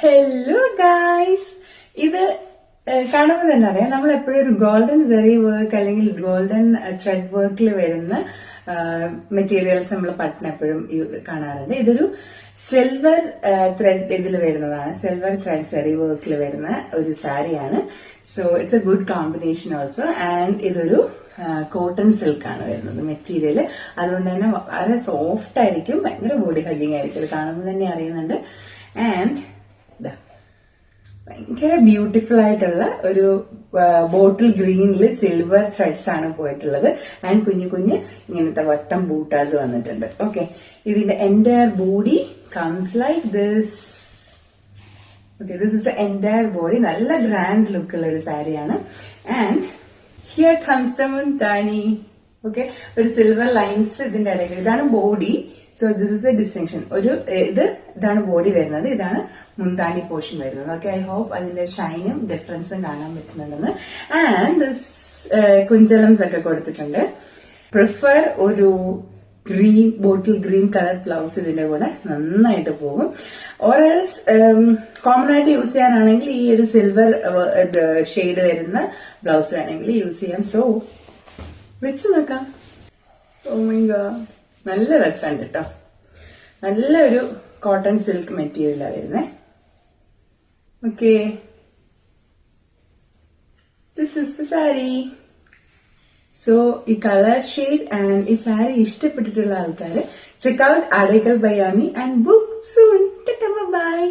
Hello guys, ഇത് കാണുമ്പോൾ തന്നെ അറിയാം നമ്മൾ എപ്പോഴും ഒരു ഗോൾഡൻ സെറി വർക്ക് അല്ലെങ്കിൽ ഗോൾഡൻ ത്രെഡ് വർക്കിൽ വരുന്ന മെറ്റീരിയൽസ് നമ്മൾ പട്ടിന് എപ്പോഴും കാണാറുണ്ട്. ഇതൊരു സിൽവർ ത്രെഡ് ഇതിൽ വരുന്നതാണ്, സിൽവർ ത്രെഡ് സെറി വർക്കിൽ വരുന്ന ഒരു സാരിയാണ്. So it's A good combination also. And ഇതൊരു കോട്ടൺ സിൽക്ക് ആണ് വരുന്നത് മെറ്റീരിയൽ. അതുകൊണ്ട് തന്നെ വളരെ സോഫ്റ്റ് ആയിരിക്കും, ഭയങ്കര ബോഡി ഹഗ്ഗിങ് ആയിരിക്കും. ഇത് കാണുമ്പോൾ തന്നെ അറിയുന്നുണ്ട്. ആൻഡ് ഭയങ്കര ബ്യൂട്ടിഫുൾ ആയിട്ടുള്ള ഒരു ബോട്ടിൽ ഗ്രീനിൽ സിൽവർ ത്രെഡ്സ് ആണ് പോയിട്ടുള്ളത്. ആൻഡ് കുഞ്ഞു കുഞ്ഞ് ഇങ്ങനത്തെ വട്ടം ബൂട്ടാസ് വന്നിട്ടുണ്ട്. ഓക്കെ, ഇതിന്റെ entire body comes like this. Okay, this is the entire body. നല്ല ഗ്രാൻഡ് ലുക്കുള്ള ഒരു സാരിയാണ്. ആൻഡ് ഹിയർ കംസ് ദ മുന്താണി. ഓക്കെ, ഒരു സിൽവർ ലൈൻസ് ഇതിന്റെ ഇടയ്ക്ക്. ഇതാണ് body. So this is A distinction. ഇതാണ് ബോഡി വരുന്നത്, ഇതാണ് മുന്താണി പോർഷൻ വരുന്നത്. ഓക്കെ, ഐ ഹോപ്പ് അതിന്റെ ഷൈനും ഡിഫറൻസും കാണാൻ പറ്റുന്നുണ്ടെന്ന്. ആൻഡ് ദിസ് കുഞ്ചലംസ് ഒക്കെ കൊടുത്തിട്ടുണ്ട്. പ്രിഫർ ഒരു green, bottle green colour blouse ഇതിന്റെ കൂടെ നന്നായിട്ട് പോകും. ഓറൽസ് കോമൺ ആയിട്ട് യൂസ് ചെയ്യാനാണെങ്കിൽ ഈ ഒരു സിൽവർ ഷെയ്ഡ് വരുന്ന ബ്ലൗസ് വേണമെങ്കിൽ യൂസ് ചെയ്യാം. സോ വെച്ച് നോക്കാം. ഓ മൈ ഗോഡ്, നല്ല രസമുണ്ട് കേട്ടോ. നല്ലൊരു കോട്ടൺ സിൽക്ക് മെറ്റീരിയലാണ് വരുന്നത്. Okay, this is the sari. So ഈ കളർ ഷെയ്ഡ് ആൻഡ് ഈ സാരി ഇഷ്ടപ്പെട്ടിട്ടുള്ള ആൾക്കാർ check out Aadekkal by Ami and book soon. By.